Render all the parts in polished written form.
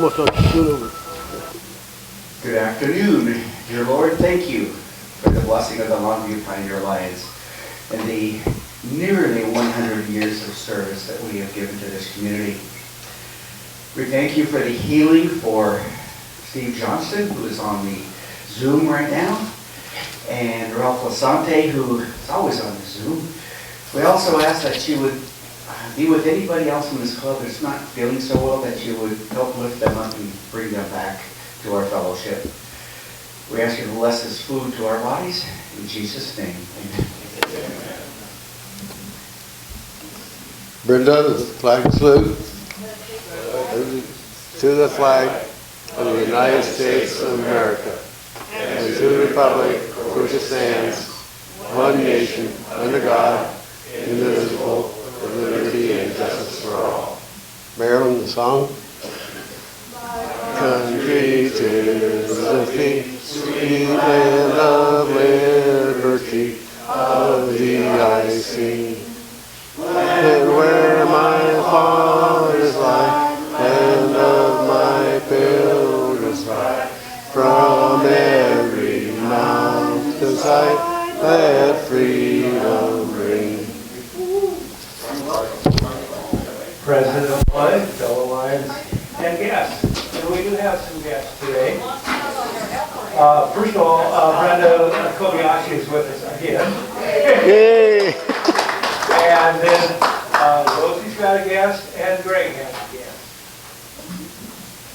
almost on over. Good afternoon, dear Lord. Thank you for the blessing of the Longview Pioneer Alliance and the nearly 100 years of service that we have given to this community. We thank you for the healing for Steve Johnston, who is on the Zoom right now, and Ralph Lasante, who is always on the Zoom. We also ask that you would be with anybody else in this club that's not feeling so well, that you would help lift them up and bring them back to our fellowship. We ask you to bless this food to our bodies. In Jesus' name, amen. Brenda, the flag salute. To the flag of the United States of America and to the republic for which it stands, one nation, under God, indivisible, with liberty and justice for all. Marilyn, the song. Country, 'tis the sweet land of liberty, of the icy and where my fathers lie, and of my pilgrims ride, from every mountainside let freedom ring. President Floyd, fellow Lions, and guests. And we do have some guests today. First of all, Brenda Kobayashi is with us again. Yay! And then Rosie's got a guest, and Greg has a guest.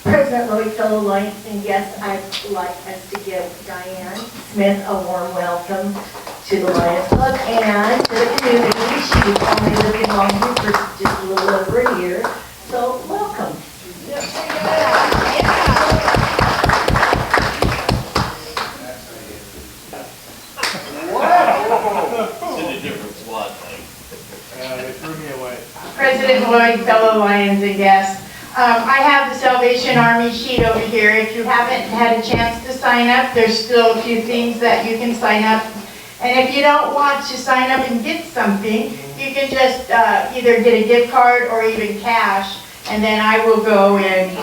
President Lloyd, fellow Lions and guests, I'd like us to give Diane Smith a warm welcome to the Lions Club and to the community. She's only lived in Longview for just a little over a year, so welcome. President Lloyd, fellow Lions and guests, I have the Salvation Army sheet over here. If you haven't had a chance to sign up, there's still a few things that you can sign up. And if you don't want to sign up and get something, you can just either get a gift card or even cash, and then I will go and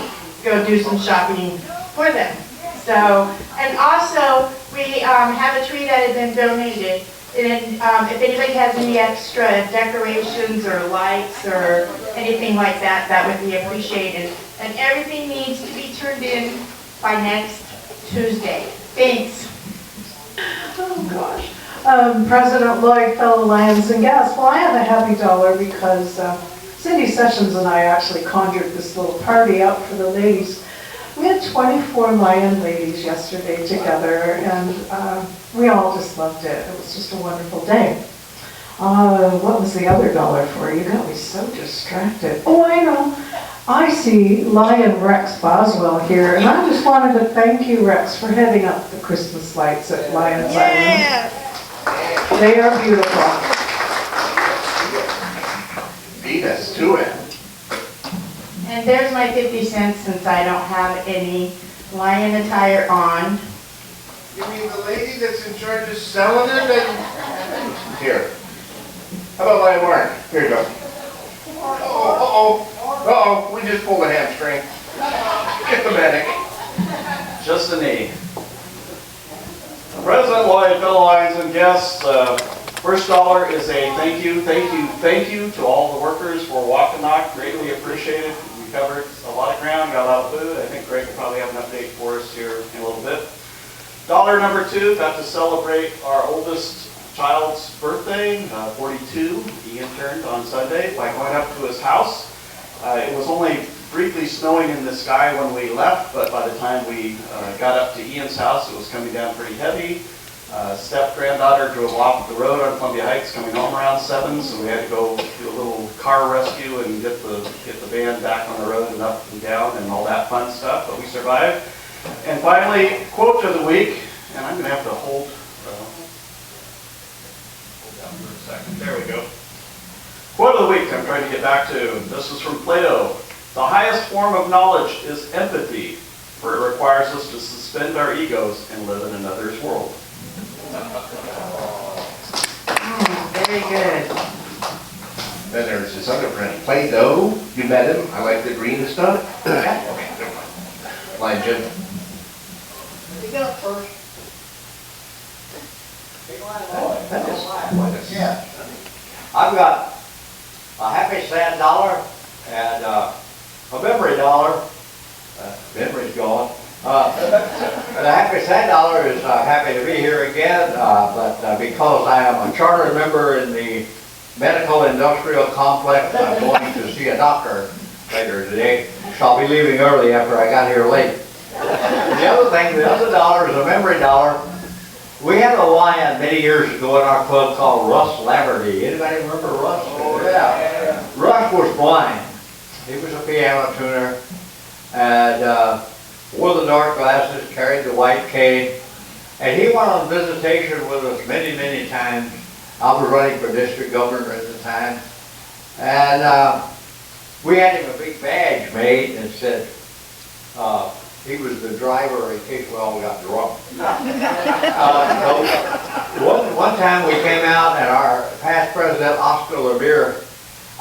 go do some shopping for them. So, and also we have a tree that has been donated. And if anybody has any extra decorations or lights or anything like that, that would be appreciated. And everything needs to be turned in by next Tuesday. Thanks. Oh gosh. President Lloyd, fellow Lions and guests, well, I have a happy dollar because Cindy Sessions and I actually conjured this little party out for the ladies. We had 24 Lion ladies yesterday together, and we all just loved it. It was just a wonderful day. What was the other dollar for? You got me so distracted. Oh, I know. I see Lion Rex Boswell here, and I just wanted to thank you, Rex, for heading up the Christmas lights at Lions Island. They are beautiful. Beat us to it. And there's my 50 cents since I don't have any lion attire on. You mean the lady that's in charge of selling it? Here. How about Lion Mark? Here you go. Uh-oh, we just pulled a hamstring. Get the medic. Just a knee. President Lloyd, fellow Lions and guests, first dollar is a thank you to all the workers for Walk and Knock. Greatly appreciated. We covered a lot of ground, got a lot of food. I think Greg will probably have an update for us here in a little bit. Dollar number 2, got to celebrate our oldest child's birthday, 42. He interned on Sunday by going up to his house. It was only briefly snowing in the sky when we left, but by the time we got up to Ian's house, it was coming down pretty heavy. Step-granddaughter drove off the road on Columbia Heights coming home around 7, so we had to go do a little car rescue and get the van back on the road and up and down and all that fun stuff, but we survived. And finally, quote of the week, and I'm going to have to hold down for a second. There we go. Quote of the week I'm trying to get back to. This is from Plato. The highest form of knowledge is empathy, for it requires us to suspend our egos and live in another's world. Very good. Then there's this other friend, Play-Doh. You met him? I like the green stuff. Okay, never mind. Line, Jim. You get up first. Yeah. I've got a happy sad dollar and a memory dollar. Memory's gone. The happy sad dollar is happy to be here again, but because I am a charter member in the medical industrial complex, I'm going to see a doctor later today, so I'll be leaving early after I got here late. The other thing, the other dollar is a memory dollar. We had a lion many years ago in our club called Russ Laverty. Anybody remember Russ? Oh yeah. Russ was blind. He was a piano tuner and wore the dark glasses, carried the white cane, and he went on visitation with us many, many times. I was running for district governor at the time, and we had him a big badge made and said, he was the driver in case we all got drunk. One time we came out and our past president, Oscar Levere,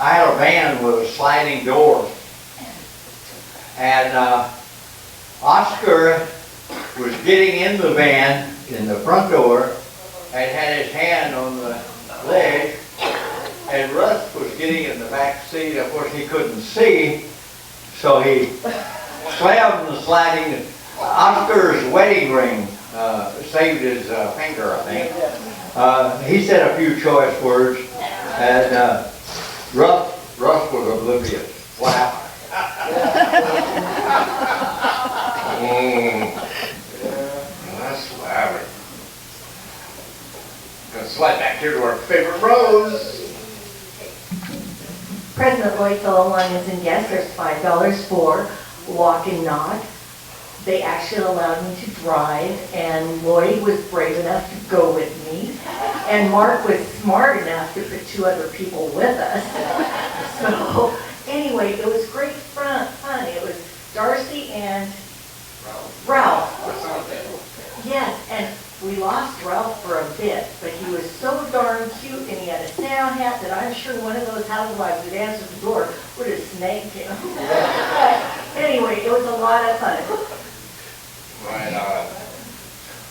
I had a van with a sliding door. And Oscar was getting in the van in the front door and had his hand on the ledge. And Russ was getting in the back seat. Of course, he couldn't see, so he slammed the sliding. Oscar's wedding ring saved his finger, I think. He said a few choice words, and Russ was oblivious. What happened? That's loud. Gonna slide back here to our favorite rows. President Lloyd, fellow Lions and guests, there's $5 for walk and knock. They actually allowed me to drive, and Lloyd was brave enough to go with me, and Mark was smart enough to put 2 other people with us. So anyway, it was great fun. It was Darcy and Ralph. Yes, and we lost Ralph for a bit, but he was so darn cute, and he had a Santa hat that I'm sure one of those housewives that answered the door would have snagged him. But anyway, it was a lot of fun. Right on.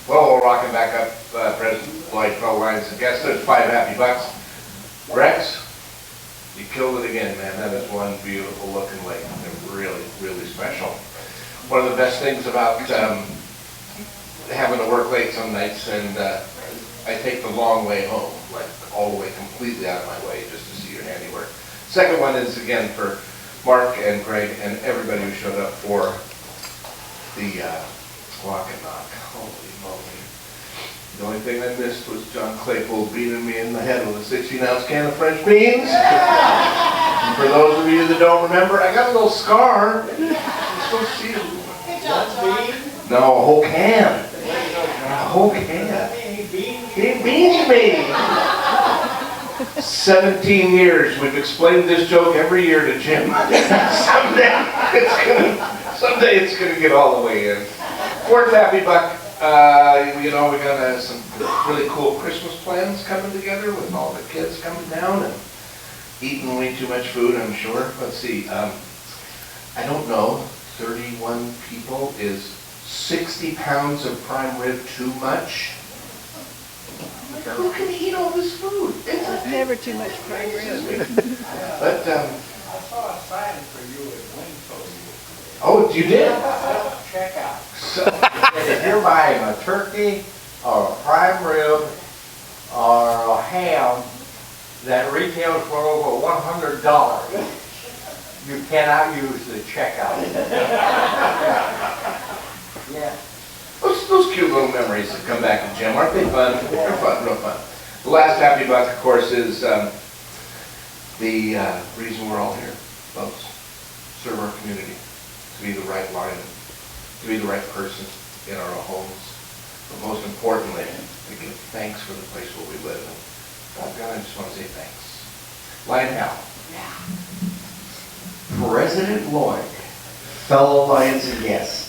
Well, we're rocking back up President Lloyd, fellow Lions and guests. There's $5 happy bucks. Rex, you killed it again, man. That is one beautiful looking lake. They're really, really special. One of the best things about having to work late some nights, and I take the long way home, like all the way completely out of my way just to see your handiwork. Second one is again for Mark and Greg and everybody who showed up for the walk and knock. Holy moly. The only thing I missed was John Claypool beating me in the head with a 16-ounce can of French beans. And for those of you that don't remember, I got a little scar. You're supposed to see it. No, a whole can. A whole can. He beat me. 17 years. We've explained this joke every year to Jim. Someday it's gonna get all the way in. Fourth happy buck. We got some really cool Christmas plans coming together with all the kids coming down and eating way too much food, I'm sure. Let's see. I don't know. 31 people is 60 pounds of prime rib too much? Who can eat all this food? It's Never too much prime rib. But I saw a sign for you at Winco. oh, you did? Self-checkout. So, if you're buying a turkey or a prime rib or a ham that retails for over $100, you cannot use the checkout. Yeah. Those cute little memories that come back to Jim, aren't they fun? They're fun, real fun. The last happy buck, of course, is the reason we're all here, folks. Serve our community, to be the right lion, to be the right person in our homes, but most importantly, to give thanks for the place where we live. And God, I just want to say thanks. Lion Hal. President Lloyd, fellow Lions and guests.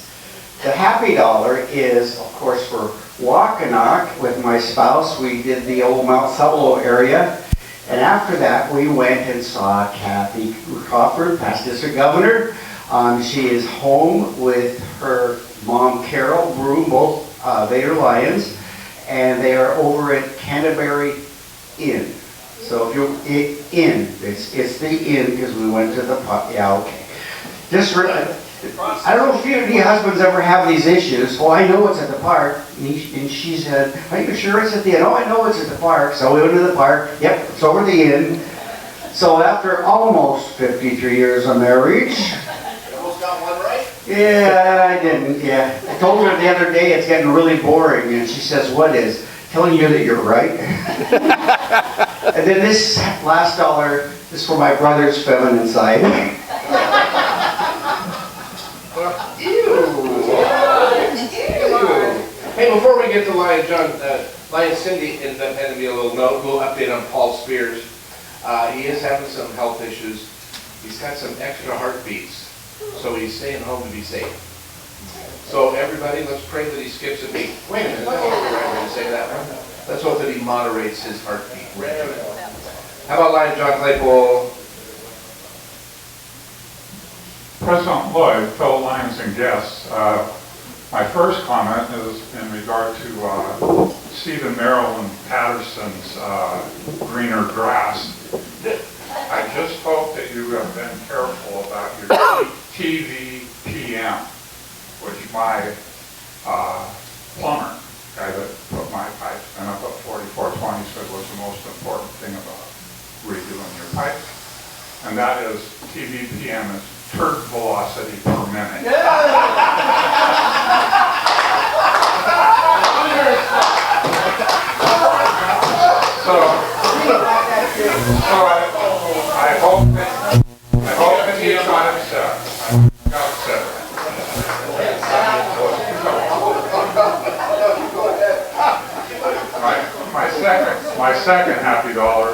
The happy dollar is, of course, for Waukenock with my spouse. We did the old Mount Solo area. And after that, we went and saw Kathy Crawford, past district governor. She is home with her mom, Carol Broom, both Vader Lions, and they are over at Canterbury Inn. So if you, it's the inn because we went to the pub, yeah, okay. I don't know if any husbands ever have these issues. Well, I know it's at the park. And she said, are you sure it's at the inn? Oh, I know it's at the park. So we went to the park. Yep, it's over the inn. So after almost 53 years of marriage. You almost got one right? Yeah, I didn't, yeah. I told her the other day it's getting really boring. And she says, what is? Telling you that you're right. And then this last dollar is for my brother's feminine side. Hey, before we get to Lion Cindy, handed me a little note, little update on Paul Spears. He is having some health issues. He's got some extra heartbeats, so he's staying home to be safe. So everybody, let's pray that he skips a beat. Wait a minute, that's not the right way to say that one. Let's hope that he moderates his heartbeat regimen. How about Lion John Claypool? President Lloyd, fellow Lions and guests, my first comment is in regard to Stephen Merrill and Patterson's greener grass. I just hope that you have been careful about your TV PM, which my plumber, guy that put my pipes in up at 4420, said was the most important thing about redoing your pipes. And that is TVPM is turd velocity per minute. So I hope that you got upset. My second happy dollar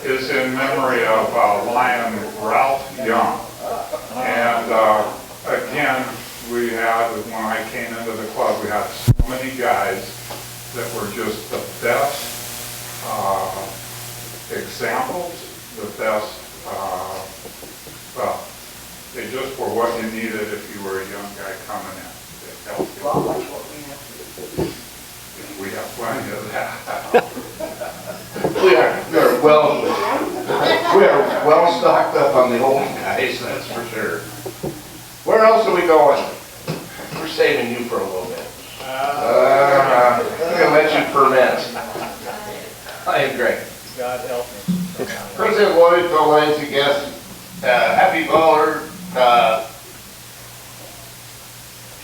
is in memory of Lion Ralph Young. And again, we had, when I came into the club, we had so many guys that were just the best examples, the best, well, they just were what you needed if you were a young guy coming in. We have plenty of that. We are well stocked up on the old guys, that's for sure. Where else are we going? We're saving you for a little bit. I'm gonna let you ferment. I am great. God help me. President Lloyd, fellow Lions and guests, happy baller.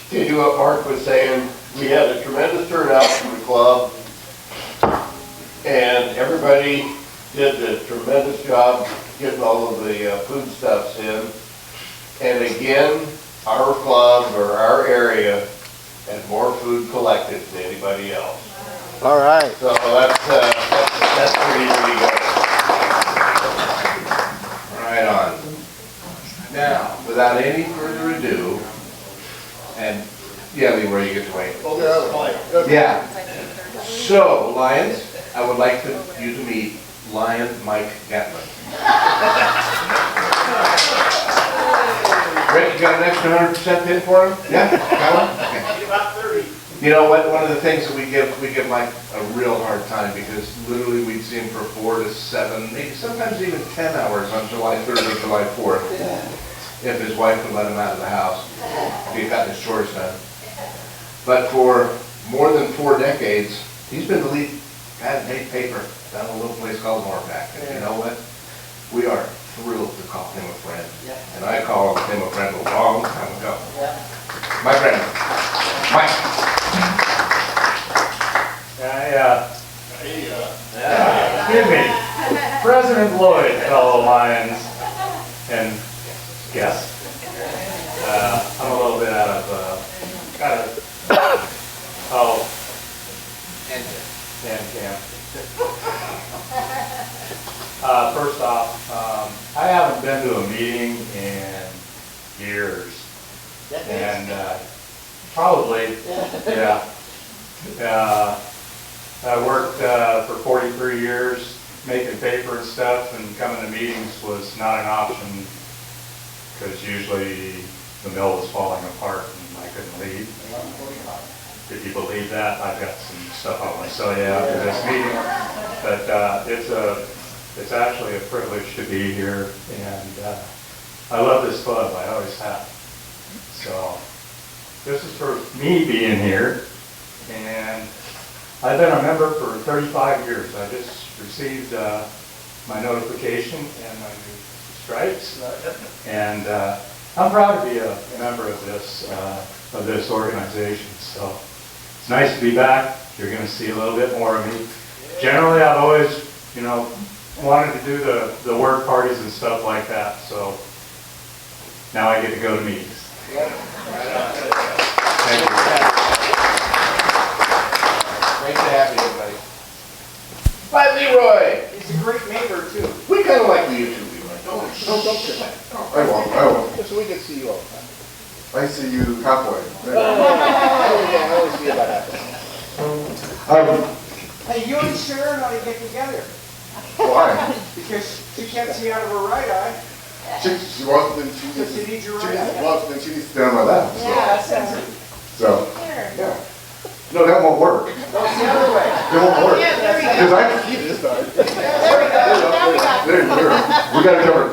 Continue what Mark was saying. We had a tremendous turnout from the club, and everybody did a tremendous job getting all of the foodstuffs in. And again, our club or our area had more food collected than anybody else. All right. So that's pretty good. Right on. Now, without any further ado, and yeah, Lee, where you get to wait. Yeah. So, Lions, I would like you to meet Lion Mike Gatlin. Rick, you got an extra 100% pin for him? Yeah? Got one? Okay. About 30. You know what? One of the things that we give Mike a real hard time because literally we'd see him for 4 to 7, maybe sometimes even 10 hours on July 3rd or July 4th. If his wife would let him out of the house, if he had gotten his chores done. But for more than 4 decades, he's been the lead pad and paper down a little place called Norpac. And you know what? We are thrilled to call him a friend. And I call him a friend a long time ago. My friend, Mike. Excuse me. President Lloyd, fellow Lions and guests. I'm a little bit out of, and camp. First off, I haven't been to a meeting in years. And probably, yeah. I worked for 43 years making paper and stuff, and coming to meetings was not an option because usually the mill was falling apart and I couldn't leave. If you believe that, I've got some stuff I want to tell you after this meeting. But it's actually a privilege to be here, and I love this club. I always have. So this is for me being here, and I've been a member for 35 years. I just received my notification and my new stripes, and I'm proud to be a member of this organization. So it's nice to be back. You're going to see a little bit more of me. Generally, I've always, wanted to do the work parties and stuff like that. So now I get to go to meetings. Thank you. Great to have you, everybody. Bye, Leroy. He's a great neighbor, too. We kind of like you too, Leroy. Don't sit back. I won't. Just so we can see you all the time. I see you halfway. I always see about halfway. Hey, you and Sharon ought to get together, Why? because she can't see out of her right eye. She wants, then she Because you need your right eye. well, then she needs to stand on my lap. So, There. yeah. No, that won't work. It No, it's the other way. won't work. Yeah, there we go. Because I can see this side. There we go. Now we got it. There. We got it covered.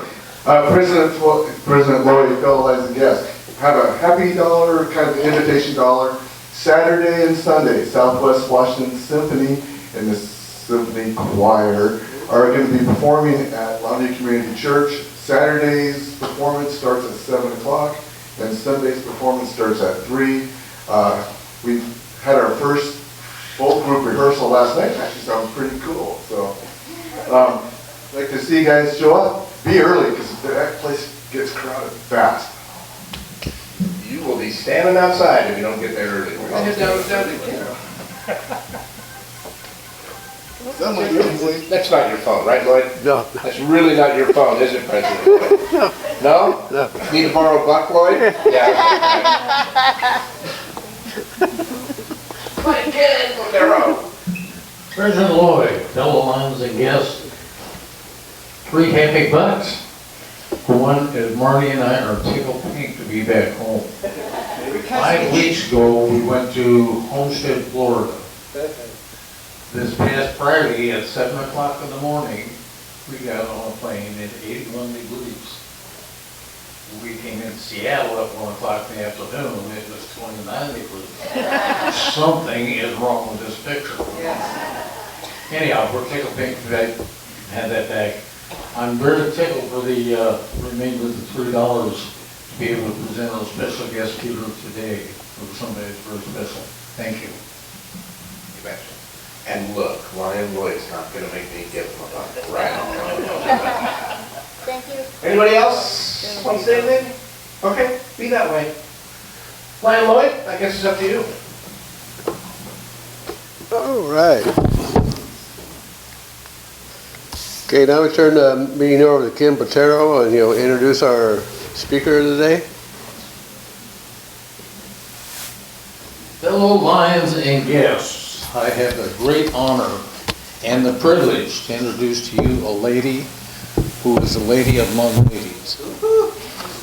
President Lloyd, fellow ladies and guests, have a happy dollar, kind of invitation dollar, Saturday and Sunday. Southwest Washington Symphony and the Symphony Choir are going to be performing at Longview Community Church. Saturday's performance starts at 7 o'clock, and Sunday's performance starts at 3. We've had our first full group rehearsal last night. Actually sounds pretty cool. So, I'd like to see you guys show up. Be early, because that place gets crowded fast. You will be standing outside if you don't get there early. That's not your phone, right, Lloyd? No. That's really not your phone, is it, President Lloyd? No? No. Need to borrow a buck, Lloyd? Yeah. But again, on their own. President Lloyd, fellow lions and guests, 3 happy bucks. One is Marty and I are tickled pink to be back home. 5 weeks ago, we went to Homestead, Florida. This past Friday at 7 o'clock in the morning, we got on a plane at 81 degrees. We came in Seattle at 1 o'clock in the afternoon, and it was 29 degrees. Something is wrong with this picture. Anyhow, we're tickled pink today, had that back. I'm very tickled for the remainder of the $3 to be able to present a special guest speaker today for somebody that's very special. Thank you. You betcha. And look, Lion Lloyd's not gonna make me give him a buck, right? Thank you. Anybody else want to say anything? Okay, be that way. Lion Lloyd, I guess it's up to you. All right. Okay, now we turn the meeting over to Kim Patero and he'll introduce our speaker today. Fellow lions and guests, I have the great honor and the privilege to introduce to you a lady who is a lady among ladies.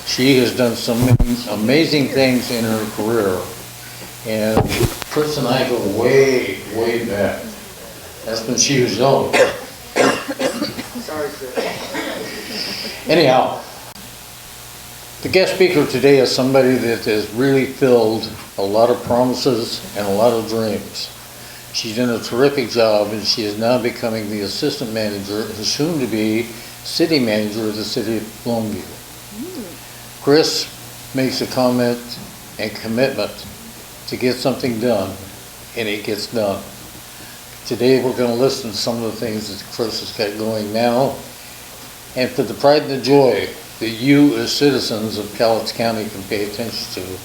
She has done some amazing things in her career, and Kris and I go way, way back. That's when she was young. Sorry, sir. Anyhow, the guest speaker today is somebody that has really filled a lot of promises and a lot of dreams. She's done a terrific job, and she is now becoming the assistant manager and soon to be city manager of the city of Longview. Kris makes a comment and commitment to get something done, and it gets done. Today we're going to listen to some of the things that Kris has got going now, and for the pride and the joy that you as citizens of Cowlitz County can pay attention to,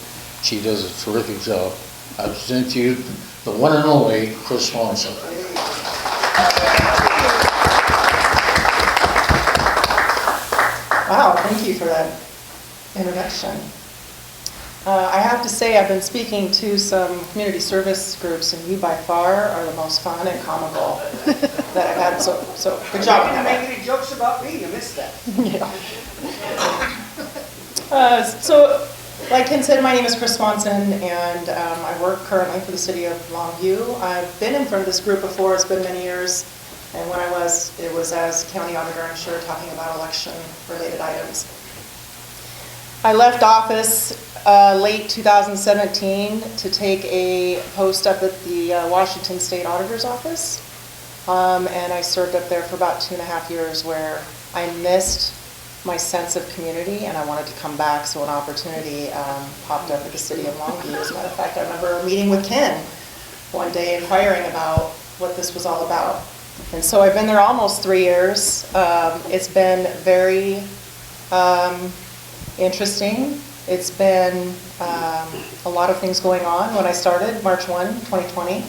she does a terrific job. I present to you the one and only Kris Swanson. Wow, thank you for that introduction. I have to say I've been speaking to some community service groups, and you by far are the most fun and comical that I've had, so good job. You didn't make any jokes about me, you missed that. Yeah. So like Ken said, my name is Kris Swanson, and I work currently for the city of Longview. I've been in front of this group before. It's been many years. And when it was as county auditor, I'm sure, talking about election-related items. I left office late 2017 to take a post up at the Washington State Auditor's Office. And I served up there for about 2.5 years, where I missed my sense of community and I wanted to come back, so an opportunity popped up at the city of Longview. As a matter of fact, I remember meeting with Ken one day inquiring about what this was all about. And so I've been there almost 3 years. It's been very interesting. It's been a lot of things going on. When I started, March 1, 2020,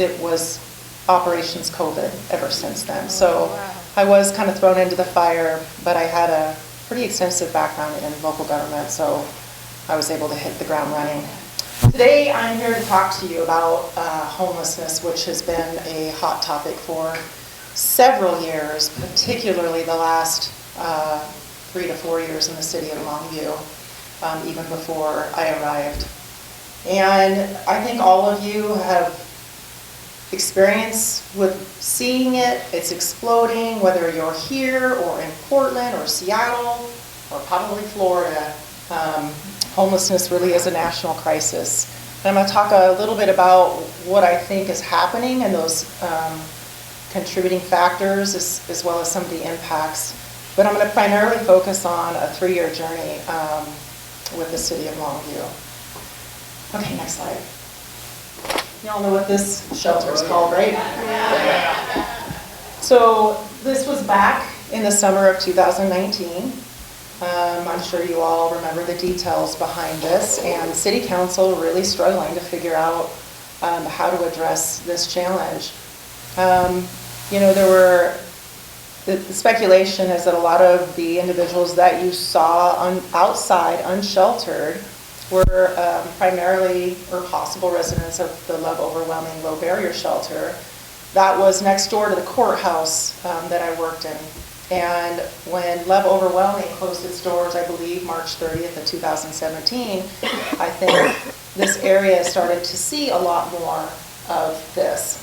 it was Operations COVID ever since then. So I was kind of thrown into the fire, but I had a pretty extensive background in local government, so I was able to hit the ground running. Today I'm here to talk to you about homelessness, which has been a hot topic for several years, particularly the last 3 to 4 years in the city of Longview, even before I arrived. And I think all of you have experience with seeing it. It's exploding, whether you're here or in Portland or Seattle or probably Florida. Homelessness really is a national crisis. And I'm going to talk a little bit about what I think is happening and those contributing factors, as well as some of the impacts. But I'm going to primarily focus on a 3-year journey with the city of Longview. Okay, next slide. Y'all know what this shelter is called, right? Yeah. So this was back in the summer of 2019. I'm sure you all remember the details behind this, and City Council really struggling to figure out how to address this challenge. You know, the speculation is that a lot of the individuals that you saw outside unsheltered were primarily or possible residents of the Love Overwhelming Low Barrier Shelter that was next door to the courthouse that I worked in. And when Love Overwhelming closed its doors, I believe March 30th of 2017, I think this area started to see a lot more of this.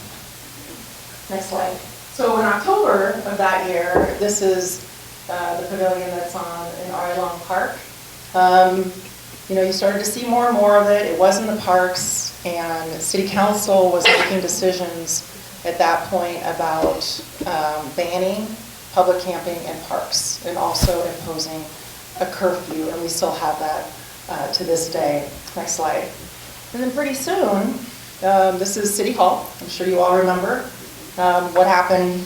Next slide. So in October of that year, this is the pavilion that's in Arlong Park. You know, you started to see more and more of it. It was in the parks, and City Council was making decisions at that point about banning public camping in parks and also imposing a curfew, and we still have that to this day. Next slide. And then pretty soon, this is City Hall. I'm sure you all remember what happened.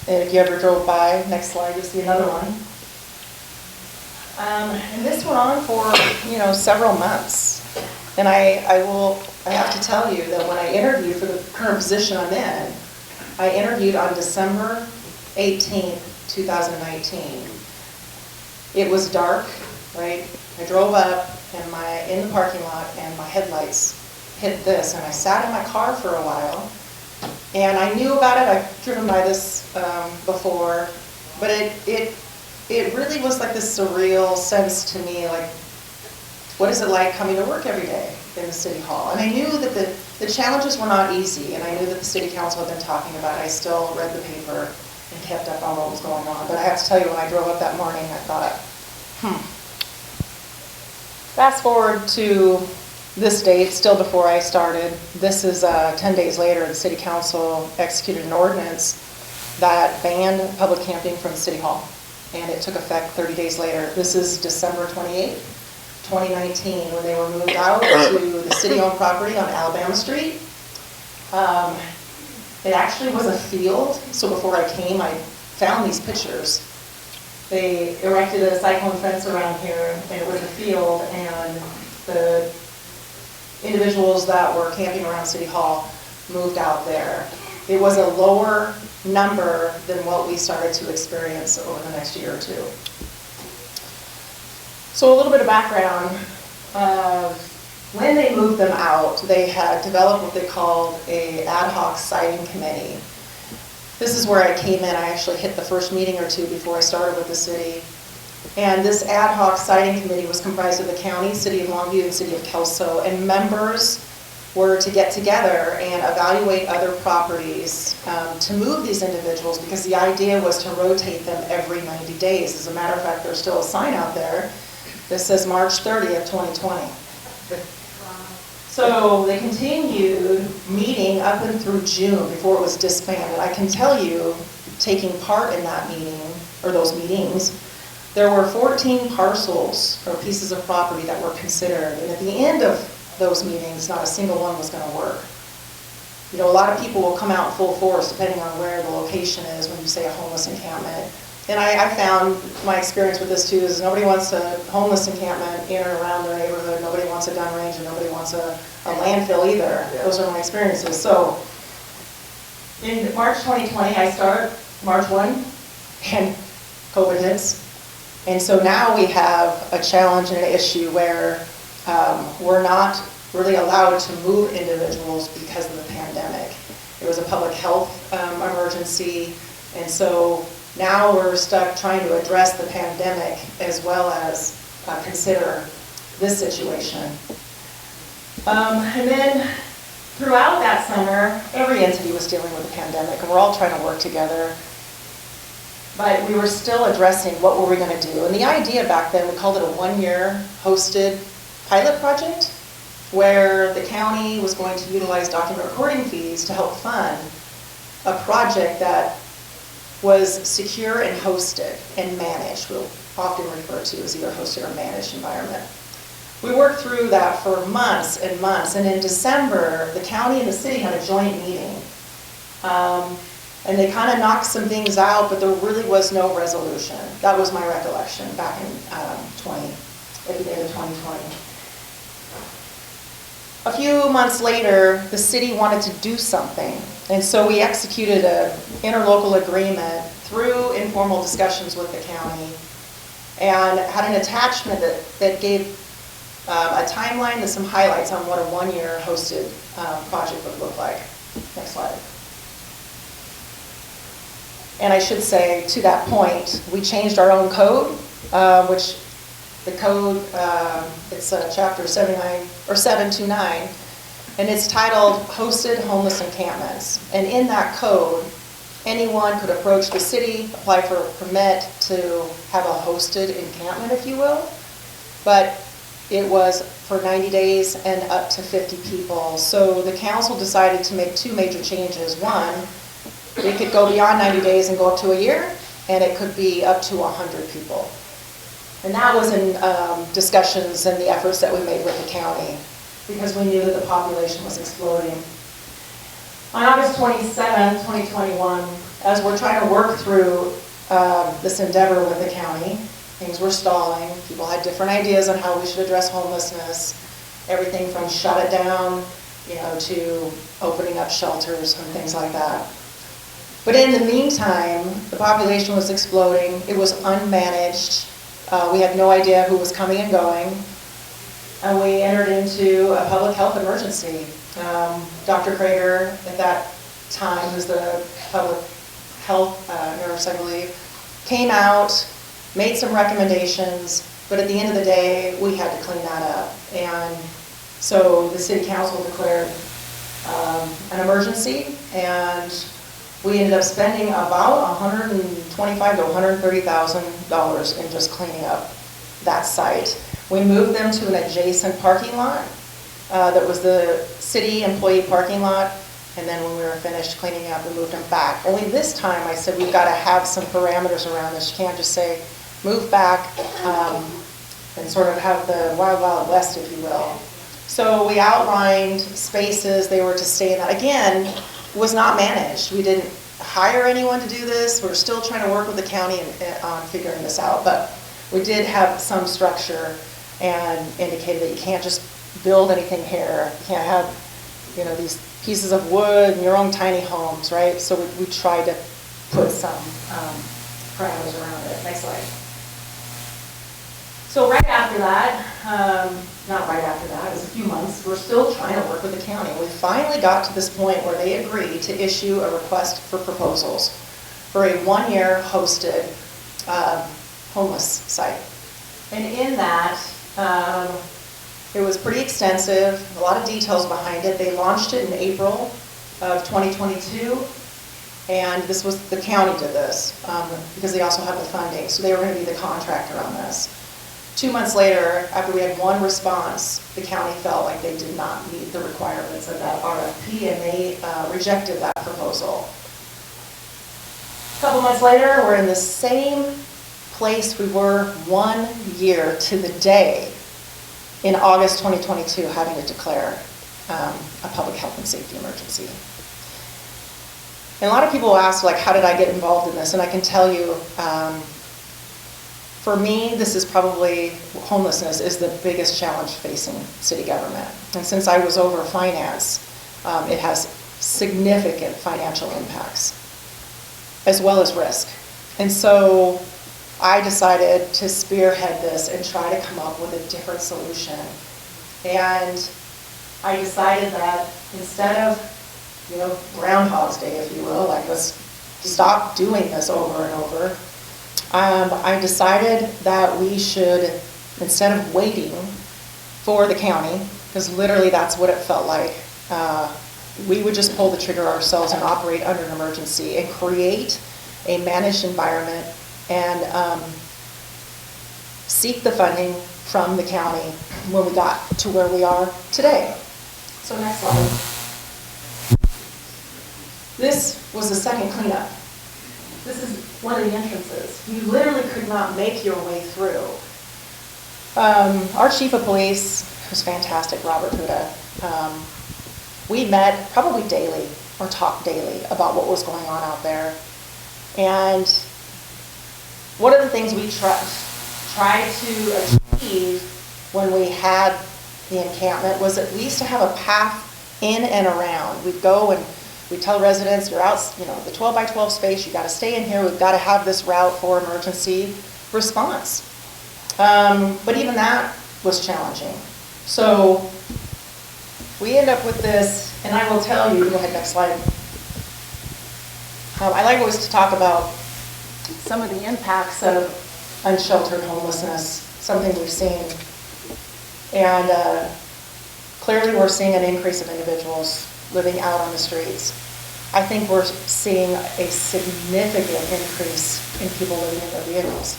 If you ever drove by, next slide, you'll see another one. And this went on for, you know, several months. And I have to tell you that when I interviewed for the current position I'm in, I interviewed on December 18th, 2019. It was dark, right? I drove up in the parking lot, and my headlights hit this, and I sat in my car for a while. And I knew about it. I've driven by this before, but it really was like this surreal sense to me, like, what is it like coming to work every day in the City Hall? And I knew that the challenges were not easy, and I knew that the City Council had been talking about it. I still read the paper and kept up on what was going on. But I have to tell you, when I drove up that morning, I thought, Fast forward to this date, still before I started. This is 10 days later, the City Council executed an ordinance that banned public camping from City Hall. And it took effect 30 days later. This is December 28, 2019, when they were moved out to the city-owned property on Alabama Street. It actually was a field, so before I came, I found these pictures. They erected a cyclone fence around here, and it was a field, and the individuals that were camping around City Hall moved out there. It was a lower number than what we started to experience over the next year or two. So a little bit of background. When they moved them out, they had developed what they called an ad hoc siting committee. This is where I came in. I actually hit the first meeting or two before I started with the city. And this ad hoc siting committee was comprised of the county, city of Longview, and city of Kelso, and members were to get together and evaluate other properties to move these individuals, because the idea was to rotate them every 90 days. As a matter of fact, there's still a sign out there that says March 30th, 2020. So they continued meeting up and through June before it was disbanded. I can tell you, taking part in that meeting, or those meetings, there were 14 parcels or pieces of property that were considered. And at the end of those meetings, not a single one was going to work. You know, a lot of people will come out in full force depending on where the location is when you say a homeless encampment. And I found my experience with this too is nobody wants a homeless encampment in or around their neighborhood. Nobody wants a gun range, and nobody wants a landfill either. Yeah. Those are my experiences. So in March 2020, I start March 1, and COVID hits. And so now we have a challenge and an issue where we're not really allowed to move individuals because of the pandemic. It was a public health emergency, and so now we're stuck trying to address the pandemic as well as consider this situation. And then throughout that summer, every entity was dealing with the pandemic, and we're all trying to work together. But we were still addressing what were we going to do. And the idea back then, we called it a one-year hosted pilot project, where the county was going to utilize document recording fees to help fund a project that was secure and hosted and managed. We'll often refer to as either hosted or managed environment. We worked through that for months and months, and in December, the county and the city had a joint meeting. And they kind of knocked some things out, but there really was no resolution. That was my recollection back in at the end of 2020. A few months later, the city wanted to do something, and so we executed an interlocal agreement through informal discussions with the county, and had an attachment that gave a timeline and some highlights on what a one-year hosted project would look like. Next slide. And I should say, to that point, we changed our own code, which the code, it's chapter 79 or 729, and it's titled Hosted Homeless Encampments. And in that code, anyone could approach the city, apply for a permit to have a hosted encampment, if you will. But it was for 90 days and up to 50 people. So the council decided to make two major changes. One, it could go beyond 90 days and go up to a year, and it could be up to 100 people. And that was in discussions and the efforts that we made with the county, because we knew that the population was exploding. On August 27, 2021, as we're trying to work through this endeavor with the county, things were stalling. People had different ideas on how we should address homelessness, everything from shut it down, to opening up shelters and things like that. But in the meantime, the population was exploding. It was unmanaged. We had no idea who was coming and going. And we entered into a public health emergency. Dr. Krager, at that time, who's the public health nurse, I believe, came out, made some recommendations, but at the end of the day, we had to clean that up. And so the city council declared an emergency, and we ended up spending about $125,000 to $130,000 in just cleaning up that site. We moved them to an adjacent parking lot that was the city employee parking lot, and then when we were finished cleaning up, we moved them back. Only this time I said we've got to have some parameters around this. You can't just say move back and sort of have the wild, wild west, if you will. So we outlined spaces they were to stay in. That again was not managed. We didn't hire anyone to do this. We're still trying to work with the county on figuring this out, but we did have some structure and indicated that you can't just build anything here. You can't have, these pieces of wood and your own tiny homes, right? So we tried to put some parameters around it. Next slide. So right after that, not right after that, it was a few months, we're still trying to work with the county. We finally got to this point where they agreed to issue a request for proposals for a one-year hosted homeless site. And in that, it was pretty extensive, a lot of details behind it. They launched it in April of 2022, and this was, the county did this, because they also have the funding, so they were going to be the contractor on this. 2 months later, after we had one response, the county felt like they did not meet the requirements of that RFP, and they rejected that proposal. A couple months later, we're in the same place we were 1 year to the day in August 2022, having to declare a public health and safety emergency. And a lot of people ask, like, how did I get involved in this? And I can tell you, for me, this is probably, homelessness is the biggest challenge facing city government. And since I was over finance, it has significant financial impacts, as well as risk. And so I decided to spearhead this and try to come up with a different solution. And I decided that instead of, Groundhog's Day, if you will, like, let's stop doing this over and over, I decided that we should, instead of waiting for the county, because literally that's what it felt like, we would just pull the trigger ourselves and operate under an emergency and create a managed environment and seek the funding from the county when we got to where we are today. So next slide. This was the second cleanup. This is one of the entrances. You literally could not make your way through. Our chief of police, who's fantastic, Robert Huda, we met probably daily or talked daily about what was going on out there. And one of the things we tried to achieve when we had the encampment was at least to have a path in and around. We'd go and we'd tell residents, you're out, the 12 by 12 space, you got to stay in here, we've got to have this route for emergency response. But even that was challenging. So we end up with this, and I will tell you, go ahead, next slide. I like always to talk about some of the impacts of unsheltered homelessness, something we've seen. And clearly we're seeing an increase of individuals living out on the streets. I think we're seeing a significant increase in people living in their vehicles.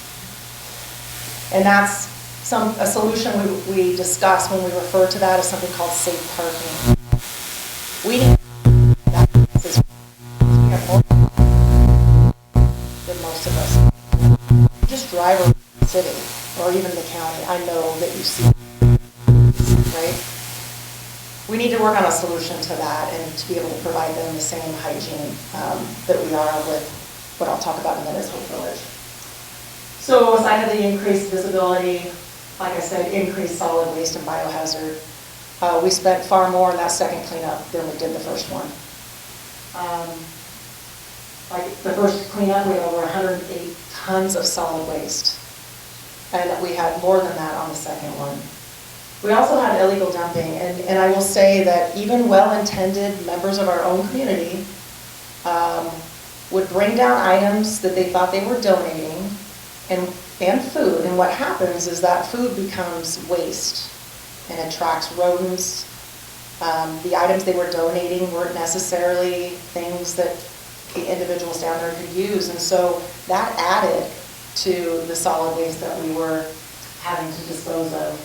And that's a solution we discuss when we refer to that as something called safe parking. We need that. We have more than most of us. You just drive around the city or even the county. I know that you see, right? We need to work on a solution to that and to be able to provide them the same hygiene that we are with what I'll talk about in a minute, Hope Village. So aside of the increased visibility, like I said, increased solid waste and biohazard, we spent far more in that second cleanup than we did the first one. Like the first cleanup, we had over 108 tons of solid waste. And we had more than that on the second one. We also had illegal dumping, and I will say that even well-intended members of our own community would bring down items that they thought they were donating and food, and what happens is that food becomes waste and attracts rodents. The items they were donating weren't necessarily things that the individuals down there could use, and so that added to the solid waste that we were having to dispose of.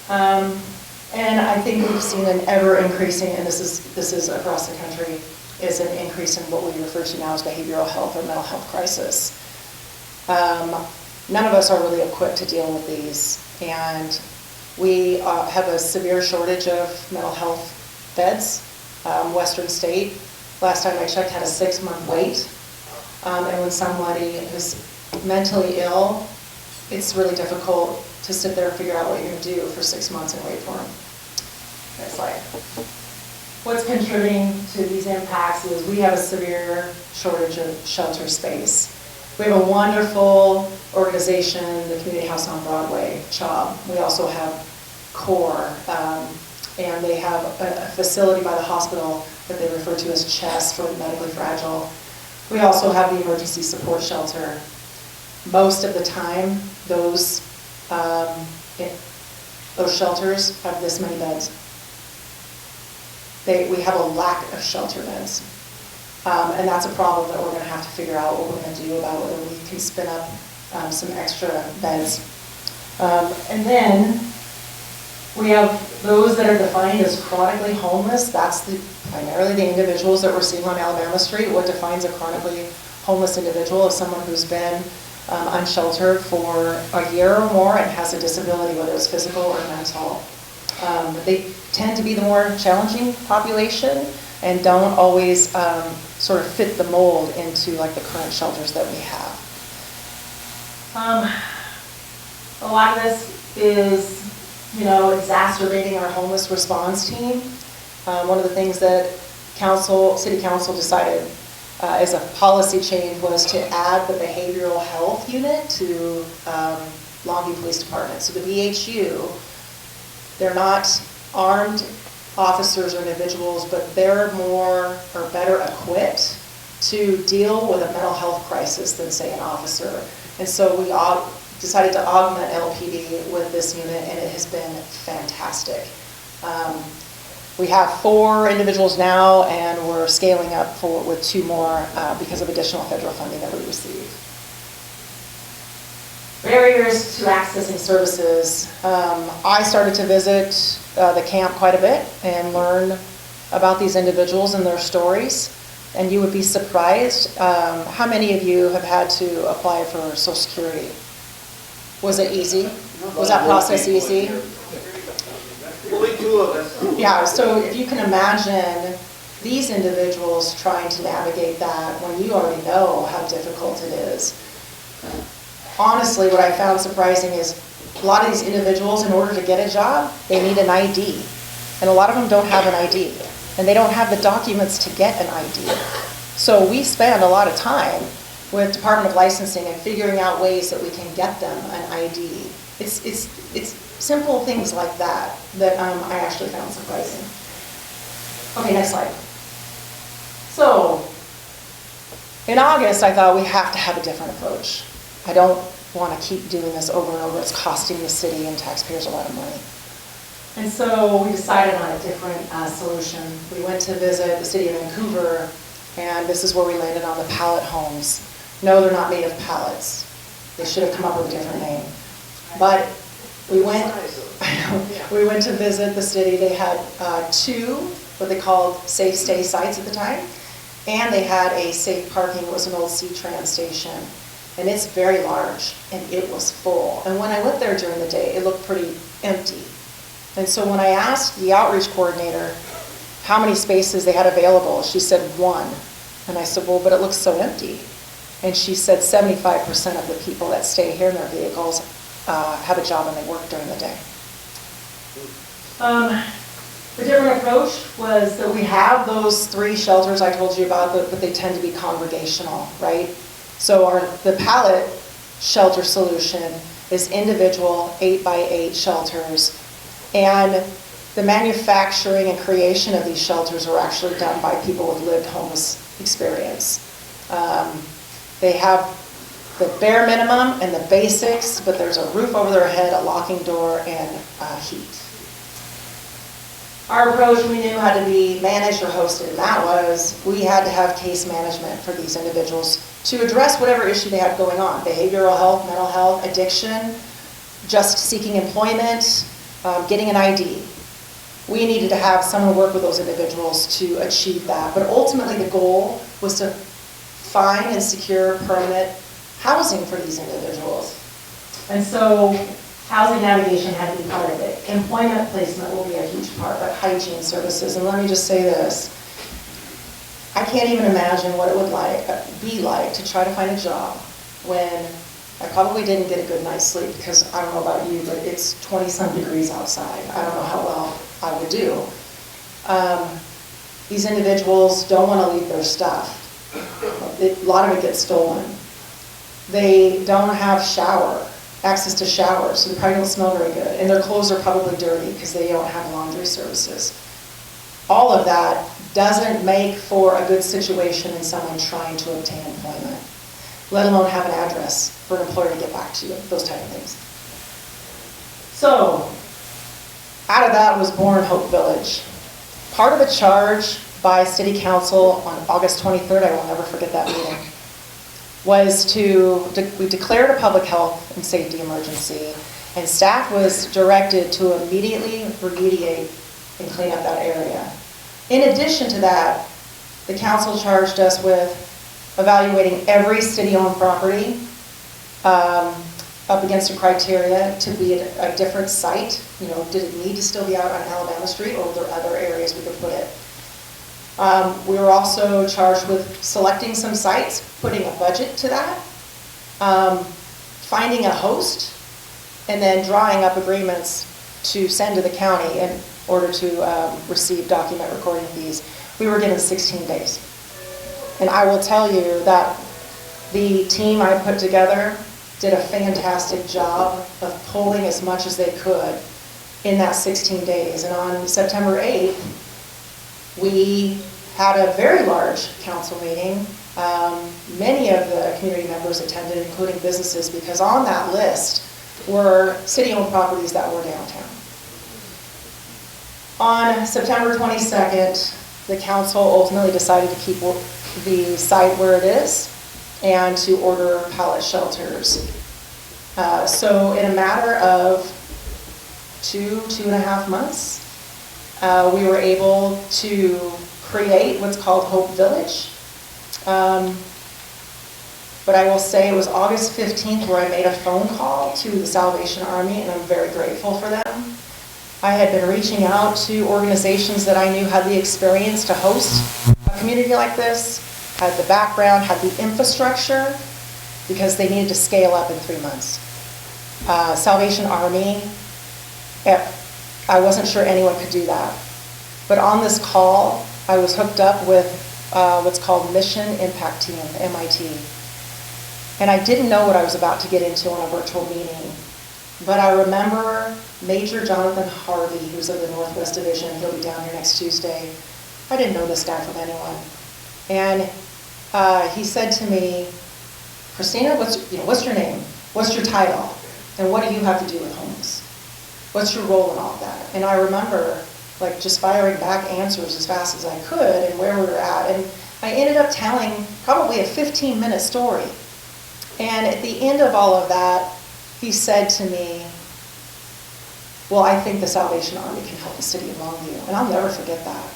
And I think we've seen an ever-increasing, and this is across the country, is an increase in what we refer to now as behavioral health or mental health crisis. None of us are really equipped to deal with these, and we have a severe shortage of mental health beds. Western State, last time I checked, had a 6-month wait, and when somebody is mentally ill, it's really difficult to sit there and figure out what you're going to do for 6 months and wait for them. Next slide. What's contributing to these impacts is we have a severe shortage of shelter space. We have a wonderful organization, the Community House on Broadway, CHOB. We also have CORE, and they have a facility by the hospital that they refer to as CHESS for medically fragile. We also have the emergency support shelter. most of the time, those shelters have this many beds. We have a lack of shelter beds. And that's a problem that we're going to have to figure out what we're going to do about whether we can spin up some extra beds. And then we have those that are defined as chronically homeless. That's primarily the individuals that we're seeing on Alabama Street. What defines a chronically homeless individual is someone who's been unsheltered for a year or more and has a disability, whether it's physical or mental. They tend to be the more challenging population and don't always sort of fit the mold into like the current shelters that we have. A lot of this is, exacerbating our homeless response team. One of the things that City Council decided as a policy change was to add the behavioral health unit to Longview Police Department. So the BHU, they're not armed officers or individuals, but they're more or better equipped to deal with a mental health crisis than, say, an officer. And so we decided to augment LPD with this unit, and it has been fantastic. We have 4 individuals now, and we're scaling up with 2 more because of additional federal funding that we received. Barriers to accessing services. I started to visit the camp quite a bit and learn about these individuals and their stories. And you would be surprised how many of you have had to apply for Social Security. Was it easy? Was that process easy? Only 2 of us. Yeah, so if you can imagine these individuals trying to navigate that when you already know how difficult it is. Honestly, what I found surprising is a lot of these individuals, in order to get a job, they need an ID. And a lot of them don't have an ID. And they don't have the documents to get an ID. So we spend a lot of time with Department of Licensing and figuring out ways that we can get them an ID. It's simple things like that that I actually found surprising. Okay, next slide. So, in August, I thought we have to have a different approach. I don't want to keep doing this over and over. It's costing the city and taxpayers a lot of money. And so we decided on a different solution. We went to visit the city of Vancouver, and this is where we landed on the pallet homes. No, they're not made of pallets. They should have come up with a different name. But we went to visit the city. They had 2 what they called safe stay sites at the time, and they had a safe parking. It was an old C-Tran station, and it's very large, and it was full. And when I went there during the day, it looked pretty empty. And so when I asked the outreach coordinator how many spaces they had available, she said 1. And I said, well, but it looks so empty. And she said 75% of the people that stay here in their vehicles have a job and they work during the day. The different approach was that we have those 3 shelters I told you about, but they tend to be congregational, right? So the pallet shelter solution is individual 8x8 shelters, and the manufacturing and creation of these shelters are actually done by people with lived homeless experience. They have the bare minimum and the basics, but there's a roof over their head, a locking door, and heat. Our approach we knew had to be managed or hosted, and that was we had to have case management for these individuals to address whatever issue they had going on: behavioral health, mental health, addiction, just seeking employment, getting an ID. We needed to have someone work with those individuals to achieve that. But ultimately the goal was to find and secure permanent housing for these individuals. And so housing navigation had to be part of it. Employment placement will be a huge part, but hygiene services. And let me just say this. I can't even imagine what it would be like to try to find a job when I probably didn't get a good night's sleep, because I don't know about you, but it's 20-some degrees outside. I don't know how well I would do. These individuals don't want to leave their stuff. A lot of it gets stolen. They don't have access to showers, so they probably don't smell very good. And their clothes are probably dirty because they don't have laundry services. All of that doesn't make for a good situation in someone trying to obtain employment. let alone have an address for an employer to get back to you, those type of things. So, out of that was born Hope Village. Part of a charge by City Council on August 23rd, I will never forget that meeting, was we declared a public health and safety emergency, and staff was directed to immediately remediate and clean up that area. In addition to that, the council charged us with evaluating every city-owned property up against a criteria to be at a different site. You know, did it need to still be out on Alabama Street, or were there other areas we could put it? We were also charged with selecting some sites, putting a budget to that, finding a host, and then drawing up agreements to send to the county in order to receive document recording fees. We were given 16 days. And I will tell you that the team I put together did a fantastic job of pulling as much as they could in that 16 days. And on September 8th, we had a very large council meeting. Many of the community members attended, including businesses, because on that list were city-owned properties that were downtown. On September 22nd, the council ultimately decided to keep the site where it is and to order pallet shelters. So in a matter of 2.5 months, we were able to create what's called Hope Village. But I will say it was August 15th where I made a phone call to the Salvation Army, and I'm very grateful for them. I had been reaching out to organizations that I knew had the experience to host a community like this, had the background, had the infrastructure, because they needed to scale up in 3 months. Salvation Army, I wasn't sure anyone could do that. But on this call, I was hooked up with what's called Mission Impact Team, MIT. And I didn't know what I was about to get into on a virtual meeting. But I remember Major Jonathan Harvey, who's of the Northwest Division. He'll be down here next Tuesday. I didn't know this guy from anyone. And he said to me, Christina, what's your name? What's your title? And what do you have to do with homeless? What's your role in all of that? And I remember just firing back answers as fast as I could and where we were at. And I ended up telling probably a 15-minute story. And at the end of all of that, he said to me, well, I think the Salvation Army can help the city of Longview. And I'll never forget that.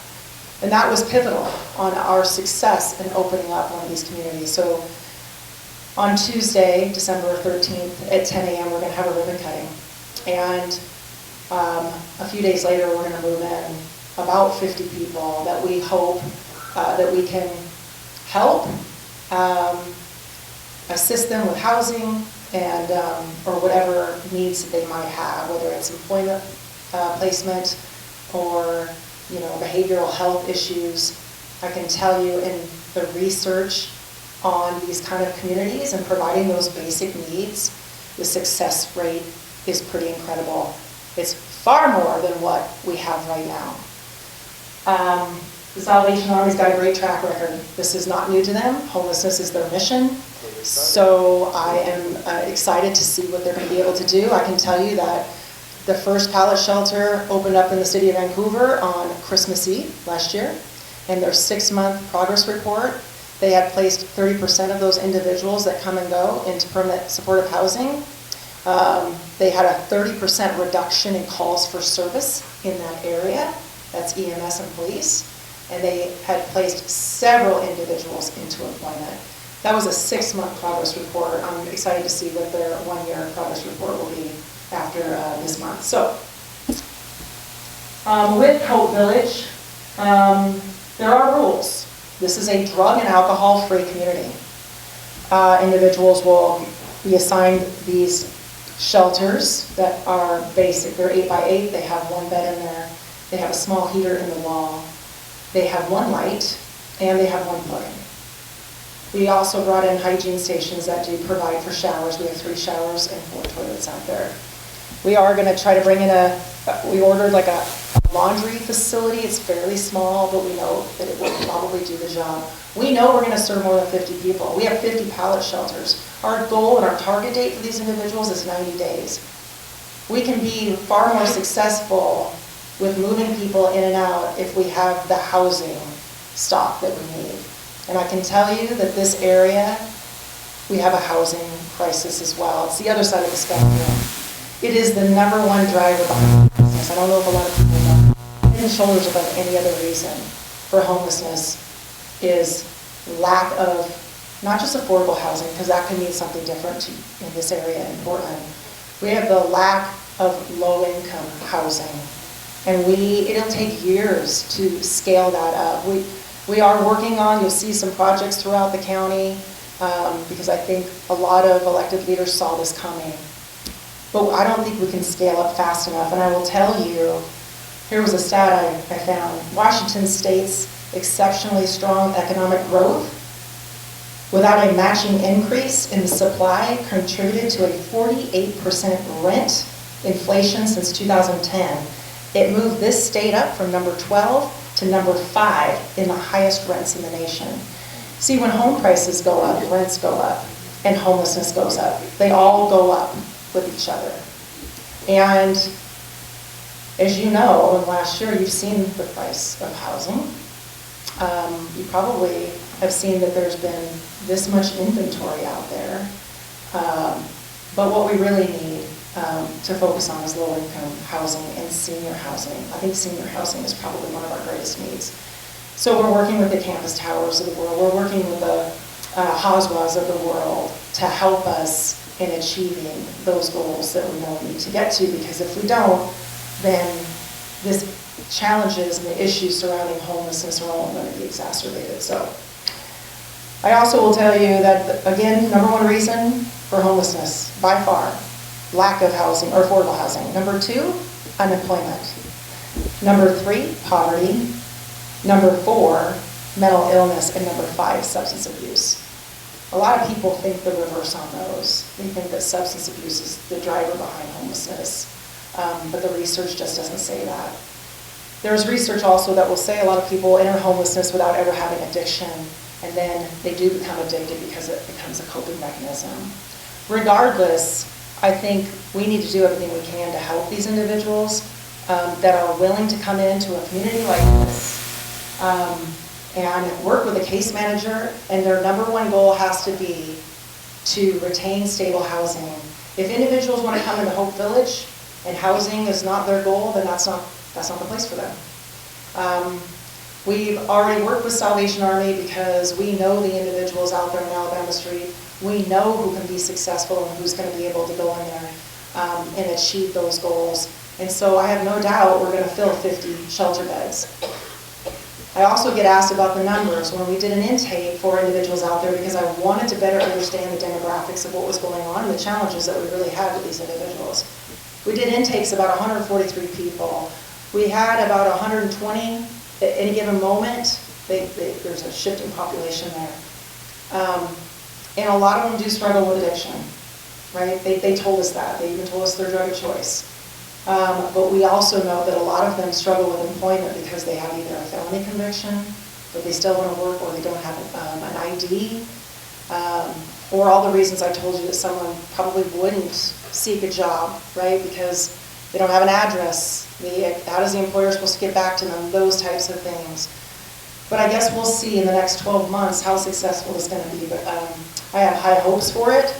And that was pivotal on our success in opening up one of these communities. So on Tuesday, December 13th at 10 a.m., we're going to have a ribbon cutting. And a few days later, we're going to move in about 50 people that we hope that we can help, assist them with housing, and or whatever needs that they might have, whether it's employment placement or behavioral health issues. I can tell you in the research on these kind of communities and providing those basic needs, the success rate is pretty incredible. It's far more than what we have right now. The Salvation Army's got a great track record. This is not new to them. Homelessness is their mission. So I am excited to see what they're going to be able to do. I can tell you that the first pallet shelter opened up in the city of Vancouver on Christmas Eve last year. In their 6-month progress report, they had placed 30% of those individuals that come and go into permanent supportive housing. They had a 30% reduction in calls for service in that area. That's EMS and police. And they had placed several individuals into employment. That was a 6-month progress report. I'm excited to see what their 1-year progress report will be after this month. So, with Hope Village, there are rules. This is a drug and alcohol-free community. Individuals will be assigned these shelters that are basic. They're 8x8. They have 1 bed in there. They have a small heater in the wall. They have 1 light, and they have 1 plug-in. We also brought in hygiene stations that do provide for showers. We have 3 showers and 4 toilets out there. We are going to try to bring in we ordered like a laundry facility. It's fairly small, but we know that it will probably do the job. We know we're going to serve more than 50 people. We have 50 pallet shelters. Our goal and our target date for these individuals is 90 days. We can be far more successful with moving people in and out if we have the housing stock that we need. And I can tell you that this area, we have a housing crisis as well. It's the other side of the spectrum. It is the #1 driver behind homelessness. I don't know if a lot of people know. Head and shoulders above any other reason for homelessness is lack of not just affordable housing, because that can mean something different in this area in Portland. We have the lack of low-income housing, and it'll take years to scale that up. We are working on, you'll see some projects throughout the county, because I think a lot of elected leaders saw this coming. But I don't think we can scale up fast enough, and I will tell you, here was a stat I found. Washington State's exceptionally strong economic growth without a matching increase in the supply contributed to a 48% rent inflation since 2010. It moved this state up from number 12 to number 5 in the highest rents in the nation. See, when home prices go up, rents go up, and homelessness goes up. They all go up with each other. And as you know, last year you've seen the price of housing. You probably have seen that there's been this much inventory out there. But what we really need to focus on is low-income housing and senior housing. I think senior housing is probably one of our greatest needs. So we're working with the Campus Towers of the world. We're working with the Hoswas of the world to help us in achieving those goals that we know we need to get to, because if we don't, then this challenges and the issues surrounding homelessness are all going to be exacerbated. So I also will tell you that, again, #1 reason for homelessness, by far, lack of housing or affordable housing. #2, unemployment. #3, poverty. #4, mental illness. And #5, substance abuse. A lot of people think the reverse on those. They think that substance abuse is the driver behind homelessness, but the research just doesn't say that. There's research also that will say a lot of people enter homelessness without ever having addiction, and then they do become addicted because it becomes a coping mechanism. Regardless, I think we need to do everything we can to help these individuals that are willing to come into a community like this and work with a case manager, and their #1 goal has to be to retain stable housing. If individuals want to come into Hope Village and housing is not their goal, then that's not the place for them. We've already worked with Salvation Army because we know the individuals out there on Alabama Street. We know who can be successful and who's going to be able to go in there and achieve those goals. And so I have no doubt we're going to fill 50 shelter beds. I also get asked about the numbers when we did an intake for individuals out there, because I wanted to better understand the demographics of what was going on and the challenges that we really had with these individuals. We did intakes about 143 people. We had about 120 at any given moment. There's a shifting population there. And a lot of them do struggle with addiction, right? They told us that. They even told us their drug of choice. But we also know that a lot of them struggle with employment because they have either a felony conviction, but they still want to work, or they don't have an ID, or all the reasons I told you that someone probably wouldn't seek a job, right? Because they don't have an address. How is the employer supposed to get back to them? Those types of things. But I guess we'll see in the next 12 months how successful it's going to be. But I have high hopes for it.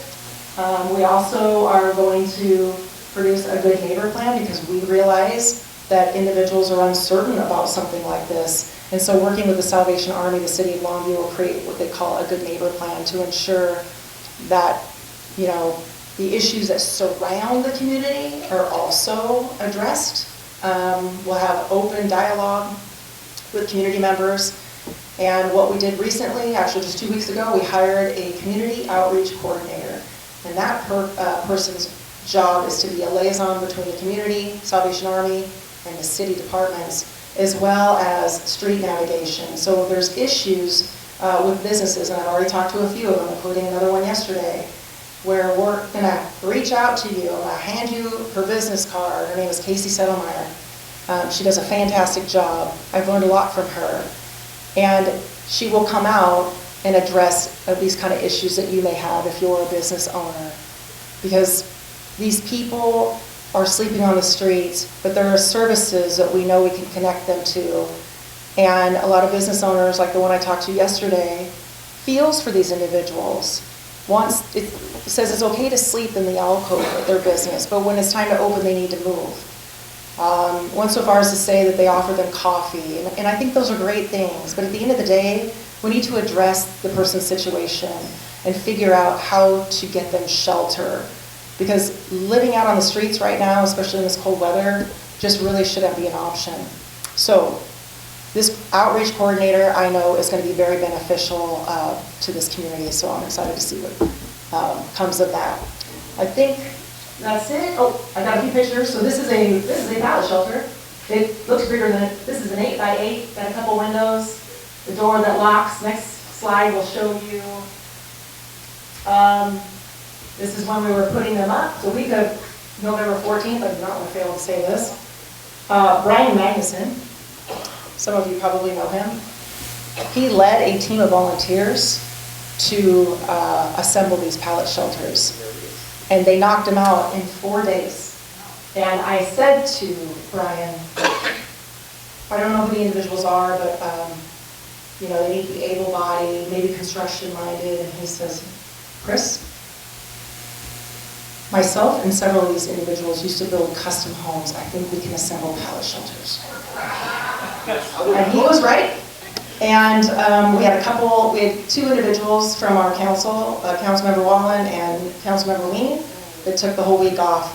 We also are going to produce a good neighbor plan, because we realize that individuals are uncertain about something like this. And so working with the Salvation Army, the city of Longview will create what they call a good neighbor plan to ensure that, you know, the issues that surround the community are also addressed. We'll have open dialogue with community members. And what we did recently, actually just 2 weeks ago, we hired a community outreach coordinator. And that person's job is to be a liaison between the community, Salvation Army, and the city departments, as well as street navigation. So if there's issues with businesses, and I've already talked to a few of them, including another one yesterday, where we're going to reach out to you. I'm going to hand you her business card. Her name is Casey Settlemeyer. She does a fantastic job. I've learned a lot from her. And she will come out and address these kind of issues that you may have if you're a business owner. Because these people are sleeping on the streets, but there are services that we know we can connect them to. And a lot of business owners, like the one I talked to yesterday, feels for these individuals. It says it's okay to sleep in the alcove at their business, but when it's time to open, they need to move. Went so far as to say that they offer them coffee, and I think those are great things, but at the end of the day, we need to address the person's situation and figure out how to get them shelter. Because living out on the streets right now, especially in this cold weather, just really shouldn't be an option. So this outreach coordinator, I know, is going to be very beneficial to this community, so I'm excited to see what comes of that. I think that's it. Oh, I got a few pictures. So this is a pallet shelter. It looks bigger than it. This is an 8x8, got a couple windows, the door that locks. Next slide will show you. This is when we were putting them up. So week of November 14th, I do not want to fail to say this. Brian Magnuson, some of you probably know him. He led a team of volunteers to assemble these pallet shelters. And they knocked them out in 4 days. And I said to Brian, I don't know who the individuals are, but they need to be able-bodied, maybe construction-minded. And he says, Kris, myself and several of these individuals used to build custom homes. I think we can assemble pallet shelters. And he was right. And we had two individuals from our council, Councilmember Wallen and Councilmember Lean, that took the whole week off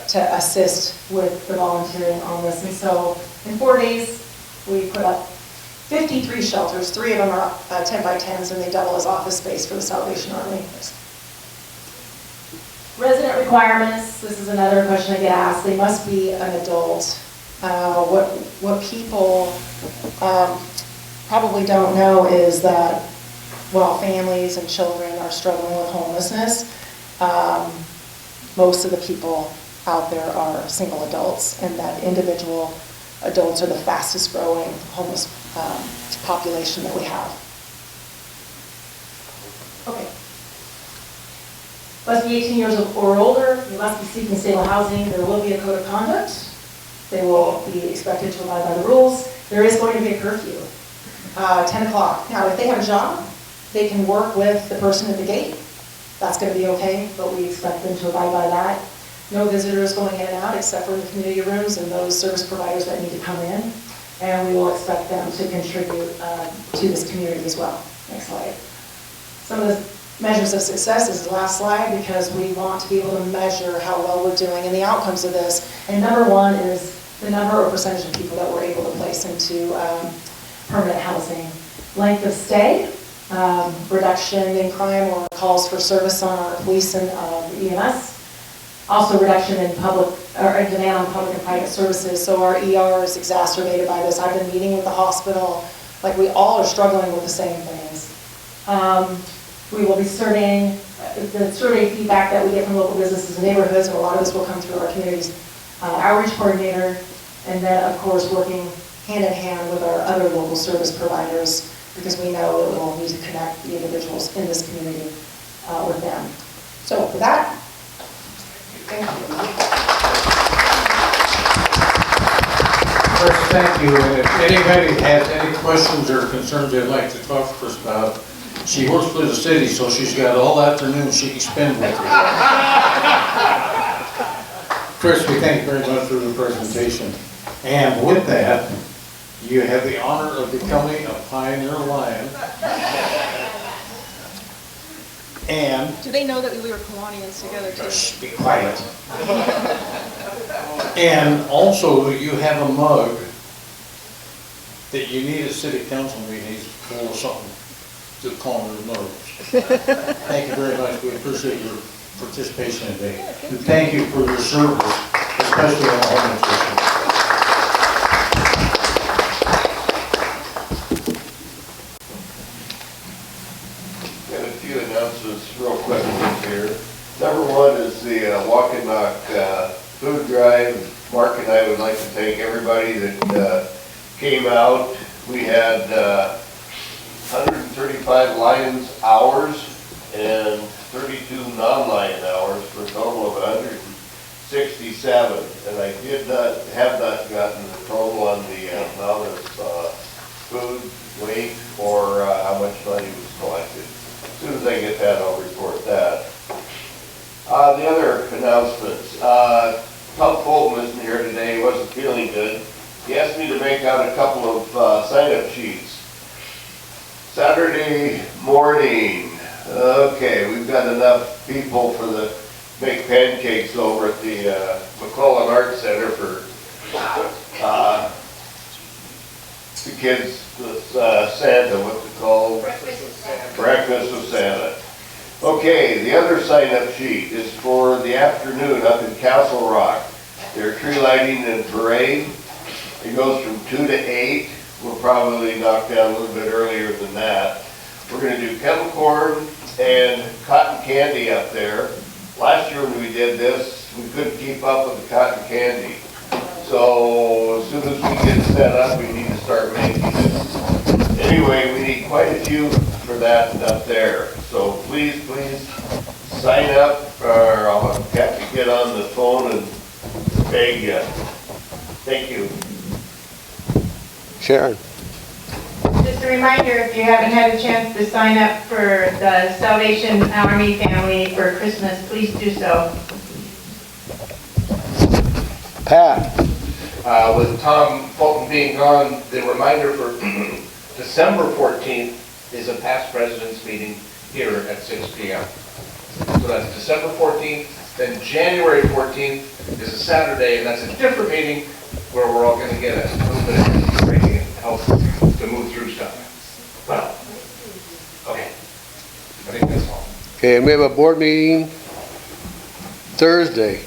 to assist with the volunteering on this. And so in 4 days, we put up 53 shelters. 3 of them are 10 by 10s, and they double as office space for the Salvation Army. Resident requirements, this is another question I get asked. They must be an adult. What people probably don't know is that while families and children are struggling with homelessness, most of the people out there are single adults, and that individual adults are the fastest growing homeless population that we have. Okay. Must be 18 years or older. You must be seeking stable housing. There will be a code of conduct. They will be expected to abide by the rules. There is going to be a curfew. 10 o'clock. Now, if they have a job, they can work with the person at the gate. That's going to be okay, but we expect them to abide by that. No visitors going in and out except for the community rooms and those service providers that need to come in. And we will expect them to contribute to this community as well. Next slide. Some of the measures of success is the last slide, because we want to be able to measure how well we're doing and the outcomes of this. And number one is the number or percentage of people that we're able to place into permanent housing. Length of stay, reduction in crime or calls for service on our police and EMS. Also reduction in demand on public and private services. So our ER is exacerbated by this. I've been meeting with the hospital, like we all are struggling with the same things. We will be surveying, the survey feedback that we get from local businesses and neighborhoods, and a lot of this will come through our community's outreach coordinator, and then of course working hand in hand with our other local service providers, because we know that we'll need to connect the individuals in this community with them. So for that, thank you. First, thank you. And if anybody has any questions or concerns they'd like to talk to Kris about, she works for the city, so she's got all afternoon she can spend with you. Kris, we thank you very much for the presentation. And with that, you have the honor of becoming a Pioneer Lion. And Do they know that we were Kiwanians together too? shh, be quiet. And also, you have a mug that you need at city council meetings full of something to calm your nerves. Thank you very much. We appreciate your participation today. And thank you for your service, especially on the homeless issue. Got a few announcements real quick here. Number one is the Walk and Knock food drive Mark and I would like to thank everybody that came out. We had 135 Lions hours and 32 non-Lion hours for a total of 167. And I have not gotten the total on the amount of food, weight, or how much money was collected. As soon as I get that, I'll report that. The other announcements. Tom Fulton isn't here today. He wasn't feeling good. He asked me to make out a couple of sign-up sheets. Saturday morning. Okay, we've got enough people for the make pancakes over at the McClellan Arts Center for the kids with Santa, what's it called? Breakfast with Santa. Okay, the other sign-up sheet is for the afternoon up in Castle Rock. Their tree lighting and parade. It goes from 2 to 8. We'll probably knock down a little bit earlier than that. We're going to do kettle corn and cotton candy up there. Last year when we did this, we couldn't keep up with the cotton candy. So as soon as we get set up, we need to start making it. Anyway, we need quite a few for that up there. So please sign up, or I'll have to get on the phone and beg you. Thank you. Sharon. Just a reminder, if you haven't had a chance to sign up for the Salvation Army family for Christmas, please do so. Pat. With Tom Fulton being gone, the reminder for December 14th is a past president's meeting here at 6 p.m. So that's December 14th. Then January 14th is a Saturday, and that's a different meeting where we're all going to get a little bit of training and help to move through stuff. Well, okay. I think that's all. Okay, and we have a board meeting Thursday.